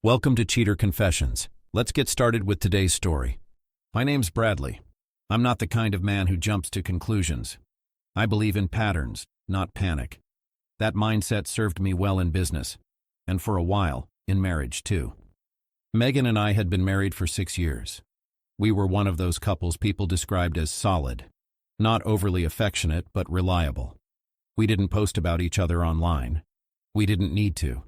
Welcome to Cheater Confessions. Let's get started with today's story. My name's Bradley. I'm not the kind of man who jumps to conclusions. I believe in patterns, not panic. That mindset served me well in business, and for a while, in marriage too. Megan and I had been married for 6 years. We were one of those couples people described as solid, not overly affectionate but reliable. We didn't post about each other online. We didn't need to.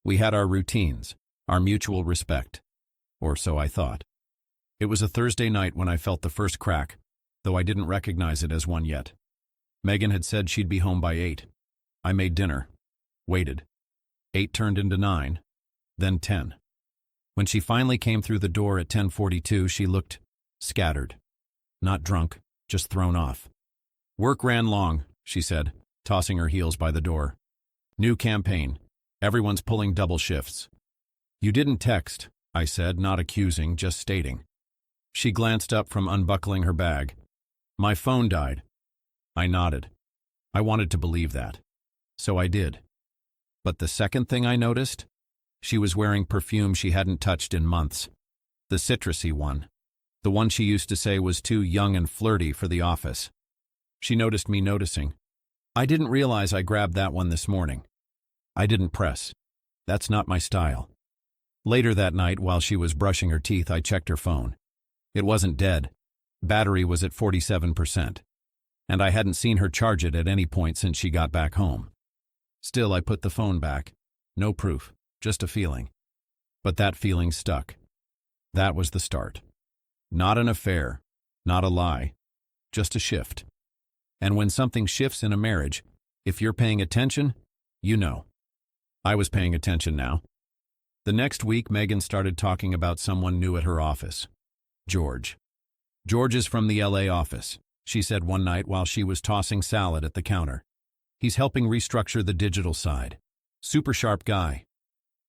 We had our routines, our mutual respect, or so I thought. It was a Thursday night when I felt the first crack, though I didn't recognize it as one yet. Megan had said she'd be home by 8. I made dinner, waited. 8 turned into 9, then 10. When she finally came through the door at 10:42, she looked scattered. Not drunk, just thrown off. "Work ran long," she said, tossing her heels by the door. "New campaign. Everyone's pulling double shifts." "You didn't text," I said, not accusing, just stating. She glanced up from unbuckling her bag. "My phone died." I nodded. I wanted to believe that. So I did. But the second thing I noticed? She was wearing perfume she hadn't touched in months. The citrusy one. The one she used to say was too young and flirty for the office. She noticed me noticing. "I didn't realize I grabbed that one this morning." I didn't press. That's not my style. Later that night, while she was brushing her teeth, I checked her phone. It wasn't dead. Battery was at 47%. And I hadn't seen her charge it at any point since she got back home. Still, I put the phone back. No proof, just a feeling. But that feeling stuck. That was the start. Not an affair, not a lie, just a shift. And when something shifts in a marriage, if you're paying attention, you know. I was paying attention now. The next week, Megan started talking about someone new at her office. George. "George is from the LA office," she said one night while she was tossing salad at the counter. "He's helping restructure the digital side. Super sharp guy."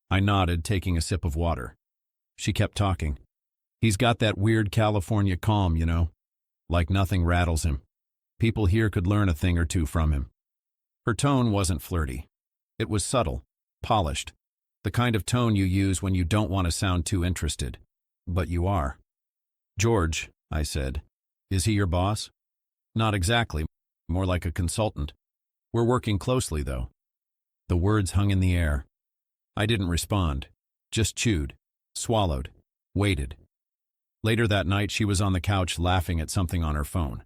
I nodded, taking a sip of water. She kept talking. "He's got that weird California calm, you know. Like nothing rattles him. People here could learn a thing or two from him." Her tone wasn't flirty. It was subtle, polished. The kind of tone you use when you don't want to sound too interested. But you are. "George," I said. "Is he your boss?" "Not exactly. More like a consultant. We're working closely, though." The words hung in the air. I didn't respond. Just chewed, swallowed, waited. Later that night, she was on the couch laughing at something on her phone.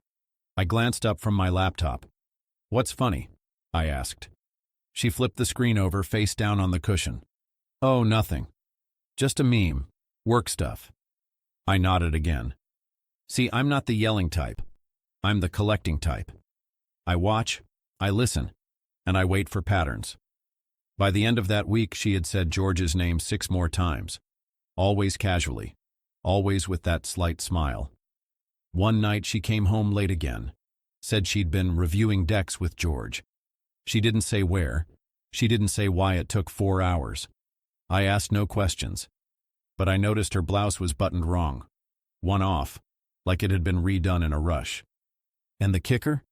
I glanced up from my laptop. "What's funny?" I asked. She flipped the screen over, face down on the cushion. "Oh, nothing. Just a meme. Work stuff." I nodded again. See, I'm not the yelling type. I'm the collecting type. I watch, I listen, and I wait for patterns. By the end of that week, she had said George's name 6 more times. Always casually. Always with that slight smile. One night she came home late again. Said she'd been reviewing decks with George. She didn't say where. She didn't say why it took 4 hours. I asked no questions. But I noticed her blouse was buttoned wrong. One off, like it had been redone in a rush. And the kicker?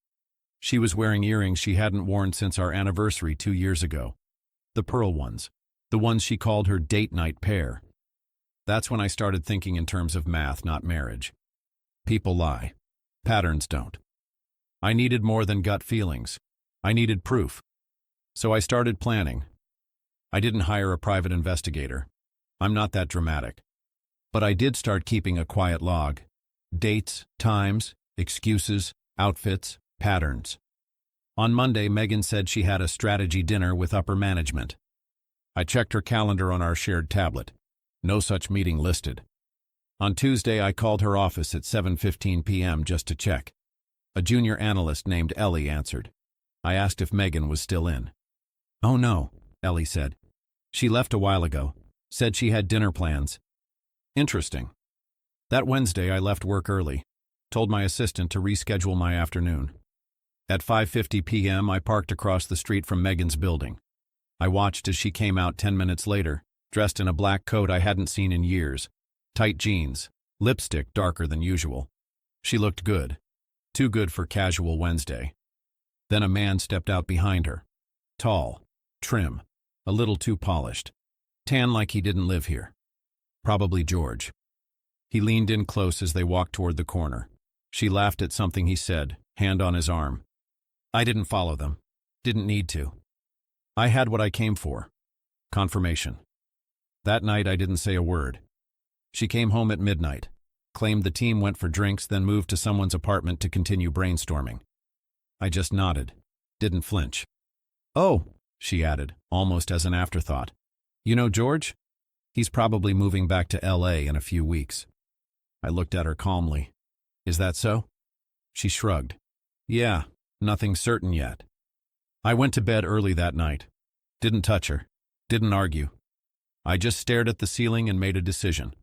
She was wearing earrings she hadn't worn since our anniversary 2 years ago. The pearl ones. The ones she called her date night pair. That's when I started thinking in terms of math, not marriage. People lie. Patterns don't. I needed more than gut feelings. I needed proof. So I started planning. I didn't hire a private investigator. I'm not that dramatic. But I did start keeping a quiet log. Dates, times, excuses, outfits, patterns. On Monday, Megan said she had a strategy dinner with upper management. I checked her calendar on our shared tablet. No such meeting listed. On Tuesday, I called her office at 7:15 p.m. just to check. A junior analyst named Ellie answered. I asked if Megan was still in. "Oh no," Ellie said. "She left a while ago. Said she had dinner plans." Interesting. That Wednesday, I left work early. Told my assistant to reschedule my afternoon. At 5:50 p.m., I parked across the street from Megan's building. I watched as she came out 10 minutes later, dressed in a black coat I hadn't seen in years, tight jeans, lipstick darker than usual. She looked good. Too good for casual Wednesday. Then a man stepped out behind her. Tall, trim, a little too polished. Tan like he didn't live here. Probably George. He leaned in close as they walked toward the corner. She laughed at something he said, hand on his arm. I didn't follow them. Didn't need to. I had what I came for. Confirmation. That night I didn't say a word. She came home at midnight, claimed the team went for drinks, then moved to someone's apartment to continue brainstorming. I just nodded. Didn't flinch. Oh, she added, almost as an afterthought. You know George? He's probably moving back to LA in a few weeks. I looked at her calmly. Is that so? She shrugged. Yeah, nothing certain yet. I went to bed early that night. Didn't touch her. Didn't argue. I just stared at the ceiling and made a decision.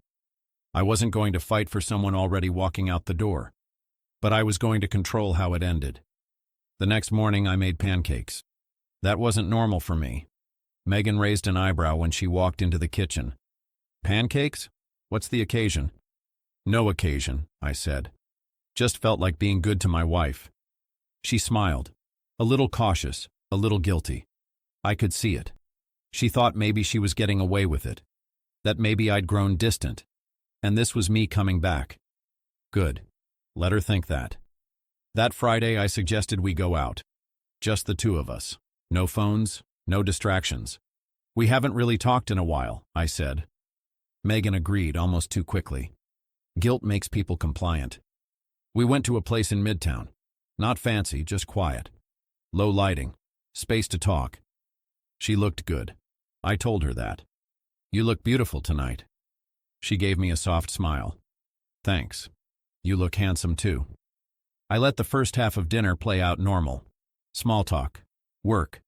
I wasn't going to fight for someone already walking out the door, but I was going to control how it ended. The next morning I made pancakes. That wasn't normal for me. Megan raised an eyebrow when she walked into the kitchen. Pancakes? What's the occasion? No occasion, I said. Just felt like being good to my wife. She smiled. A little cautious, a little guilty. I could see it. She thought maybe she was getting away with it. That maybe I'd grown distant. And this was me coming back. Good. Let her think that. That Friday I suggested we go out. Just the two of us. No phones, no distractions. We haven't really talked in a while, I said. Megan agreed almost too quickly. Guilt makes people compliant. We went to a place in Midtown. Not fancy, just quiet. Low lighting. Space to talk. She looked good. I told her that. You look beautiful tonight. She gave me a soft smile. Thanks. You look handsome too. I let the first half of dinner play out normal. Small talk. Work.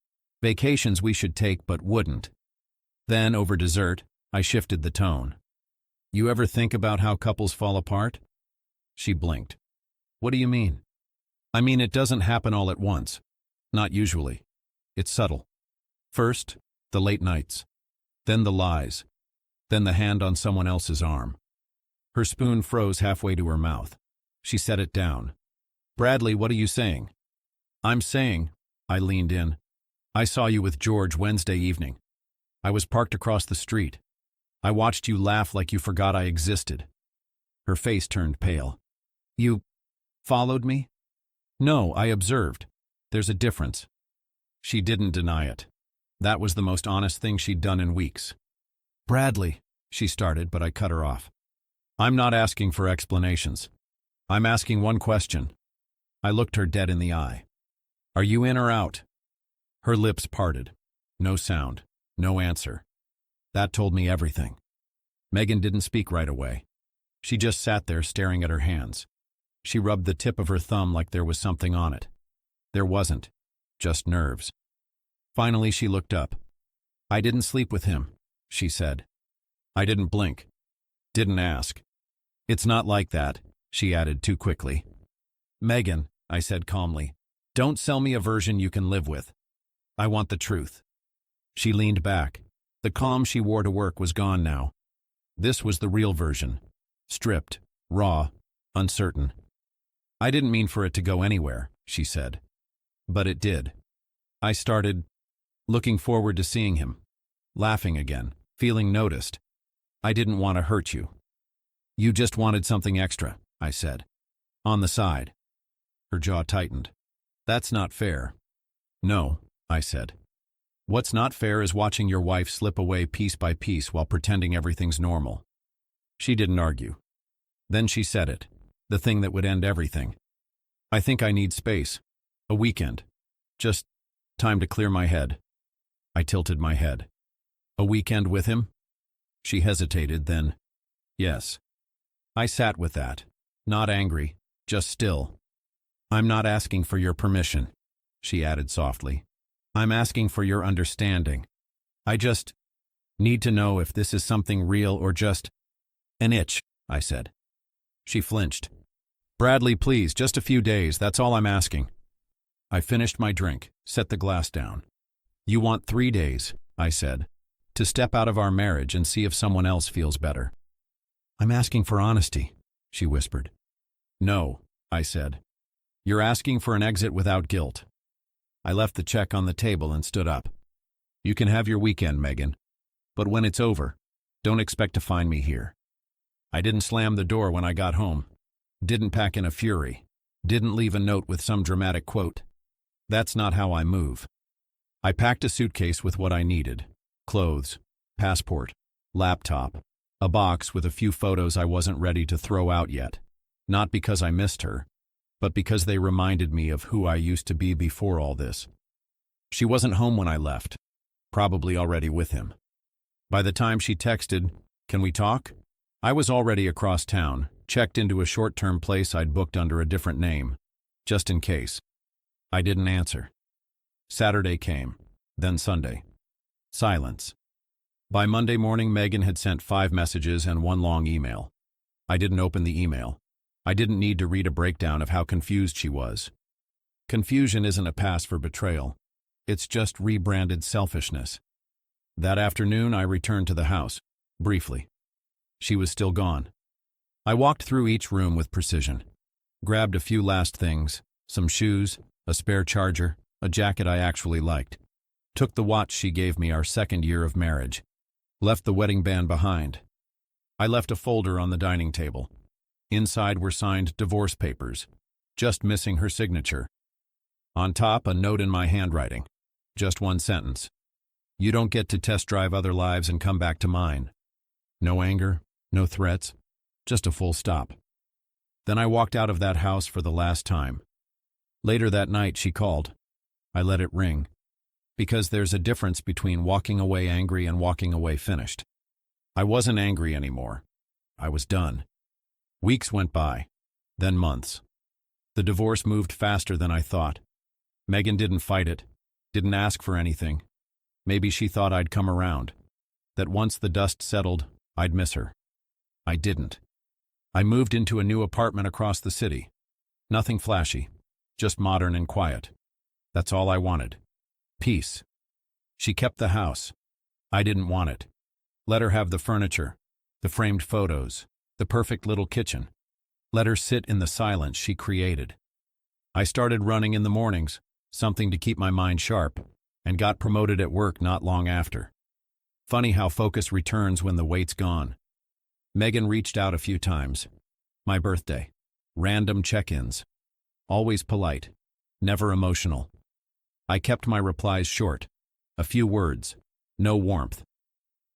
Vacations we should take but wouldn't. Then, over dessert, I shifted the tone. You ever think about how couples fall apart? She blinked. What do you mean? I mean, it doesn't happen all at once. Not usually. It's subtle. First, the late nights. Then the lies. Then the hand on someone else's arm. Her spoon froze halfway to her mouth. She set it down. Bradley, what are you saying? I'm saying, I leaned in. I saw you with George Wednesday evening. I was parked across the street. I watched you laugh like you forgot I existed. Her face turned pale. You followed me? No, I observed. There's a difference. She didn't deny it. That was the most honest thing she'd done in weeks. Bradley, she started, but I cut her off. I'm not asking for explanations. I'm asking one question. I looked her dead in the eye. Are you in or out? Her lips parted. No sound. No answer. That told me everything. Megan didn't speak right away. She just sat there staring at her hands. She rubbed the tip of her thumb like there was something on it. There wasn't. Just nerves. Finally, she looked up. I didn't sleep with him, she said. I didn't blink. Didn't ask. It's not like that, she added too quickly. Megan, I said calmly, don't sell me a version you can live with. I want the truth. She leaned back. The calm she wore to work was gone now. This was the real version. Stripped, raw, uncertain. I didn't mean for it to go anywhere, she said. But it did. I started looking forward to seeing him, laughing again, feeling noticed. I didn't want to hurt you. You just wanted something extra, I said. On the side. Her jaw tightened. That's not fair. No, I said. What's not fair is watching your wife slip away piece by piece while pretending everything's normal. She didn't argue. Then she said it, the thing that would end everything. I think I need space. A weekend. Just time to clear my head. I tilted my head. A weekend with him? She hesitated, then, yes. I sat with that, not angry, just still. I'm not asking for your permission, she added softly. I'm asking for your understanding. I just need to know if this is something real or just an itch, I said. She flinched. Bradley, please, just a few days, that's all I'm asking. I finished my drink, set the glass down. You want 3 days, I said, to step out of our marriage and see if someone else feels better. I'm asking for honesty, she whispered. No, I said. You're asking for an exit without guilt. I left the check on the table and stood up. You can have your weekend, Megan. But when it's over, don't expect to find me here. I didn't slam the door when I got home. Didn't pack in a fury. Didn't leave a note with some dramatic quote. That's not how I move. I packed a suitcase with what I needed: clothes, passport, laptop, a box with a few photos I wasn't ready to throw out yet. Not because I missed her, but because they reminded me of who I used to be before all this. She wasn't home when I left, probably already with him. By the time she texted, "Can we talk?" I was already across town, checked into a short-term place I'd booked under a different name, just in case. I didn't answer. Saturday came, then Sunday. Silence. By Monday morning, Megan had sent 5 messages and 1 long email. I didn't open the email. I didn't need to read a breakdown of how confused she was. Confusion isn't a pass for betrayal. It's just rebranded selfishness. That afternoon, I returned to the house, briefly. She was still gone. I walked through each room with precision, grabbed a few last things, some shoes, a spare charger, a jacket I actually liked, took the watch she gave me our 2nd year of marriage, left the wedding band behind. I left a folder on the dining table. Inside were signed divorce papers, just missing her signature. On top, a note in my handwriting, just 1 sentence. "You don't get to test drive other lives and come back to mine." No anger, no threats, just a full stop. Then I walked out of that house for the last time. Later that night, she called. I let it ring. Because there's a difference between walking away angry and walking away finished. I wasn't angry anymore. I was done. Weeks went by, then months. The divorce moved faster than I thought. Megan didn't fight it, didn't ask for anything. Maybe she thought I'd come around, that once the dust settled, I'd miss her. I didn't. I moved into a new apartment across the city. Nothing flashy, just modern and quiet. That's all I wanted. Peace. She kept the house. I didn't want it. Let her have the furniture, the framed photos, the perfect little kitchen. Let her sit in the silence she created. I started running in the mornings, something to keep my mind sharp, and got promoted at work not long after. Funny how focus returns when the weight's gone. Megan reached out a few times. My birthday. Random check-ins. Always polite. Never emotional. I kept my replies short. A few words. No warmth.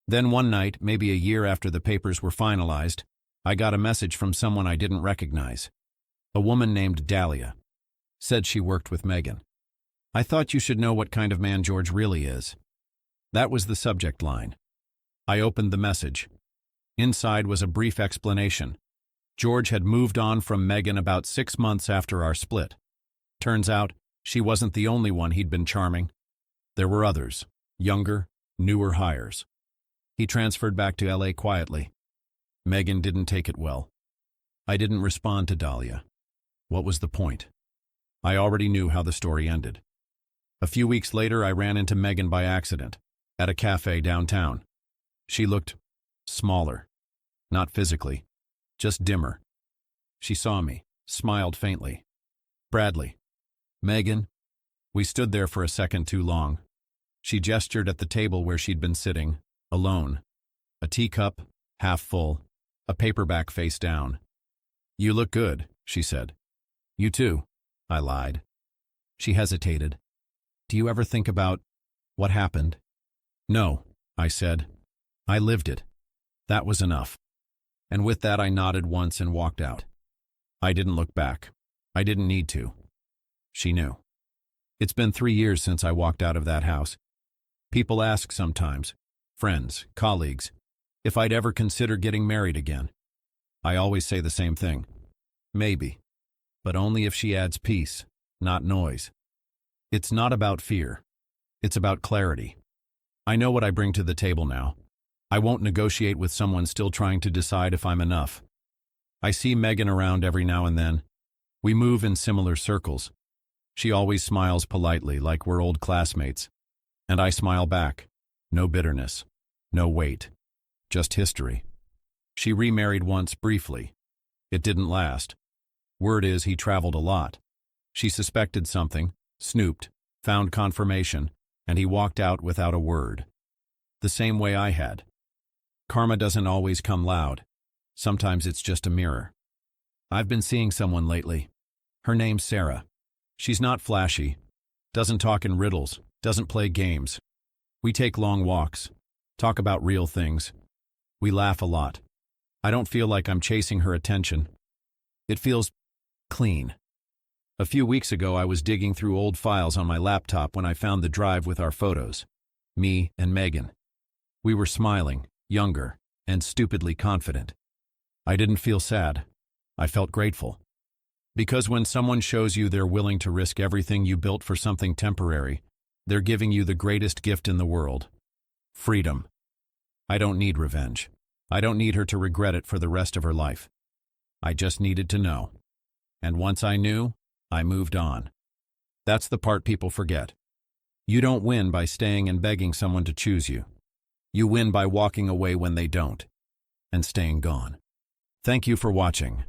Then one night, maybe a year after the papers were finalized, I got a message from someone I didn't recognize. A woman named Dahlia. Said she worked with Megan. "I thought you should know what kind of man George really is." That was the subject line. I opened the message. Inside was a brief explanation. George had moved on from Megan about 6 months after our split. Turns out, she wasn't the only one he'd been charming. There were others, younger, newer hires. He transferred back to LA quietly. Megan didn't take it well. I didn't respond to Dahlia. What was the point? I already knew how the story ended. A few weeks later, I ran into Megan by accident, at a cafe downtown. She looked smaller. Not physically, just dimmer. She saw me, smiled faintly. "Bradley." "Megan." We stood there for a second too long. She gestured at the table where she'd been sitting, alone. A teacup, half full, a paperback face down. "You look good," she said. "You too," I lied. She hesitated. "Do you ever think about what happened?" "No," I said. "I lived it. That was enough." And with that, I nodded once and walked out. I didn't look back. I didn't need to. She knew. It's been 3 years since I walked out of that house. People ask sometimes, friends, colleagues, if I'd ever consider getting married again. I always say the same thing. Maybe. But only if she adds peace, not noise. It's not about fear. It's about clarity. I know what I bring to the table now. I won't negotiate with someone still trying to decide if I'm enough. I see Megan around every now and then. We move in similar circles. She always smiles politely, like we're old classmates. And I smile back. No bitterness. No weight. Just history. She remarried once briefly. It didn't last. Word is he traveled a lot. She suspected something, snooped, found confirmation, and he walked out without a word. the same way I had. Karma doesn't always come loud. Sometimes it's just a mirror. I've been seeing someone lately. Her name's Sarah. She's not flashy, doesn't talk in riddles, doesn't play games. We take long walks, talk about real things. We laugh a lot. I don't feel like I'm chasing her attention. It feels clean. A few weeks ago, I was digging through old files on my laptop when I found the drive with our photos. Me and Megan. We were smiling, younger, and stupidly confident. I didn't feel sad. I felt grateful. Because when someone shows you they're willing to risk everything you built for something temporary, they're giving you the greatest gift in the world. Freedom. I don't need revenge. I don't need her to regret it for the rest of her life. I just needed to know. And once I knew, I moved on. That's the part people forget. You don't win by staying and begging someone to choose you. You win by walking away when they don't, and staying gone. Thank you for watching.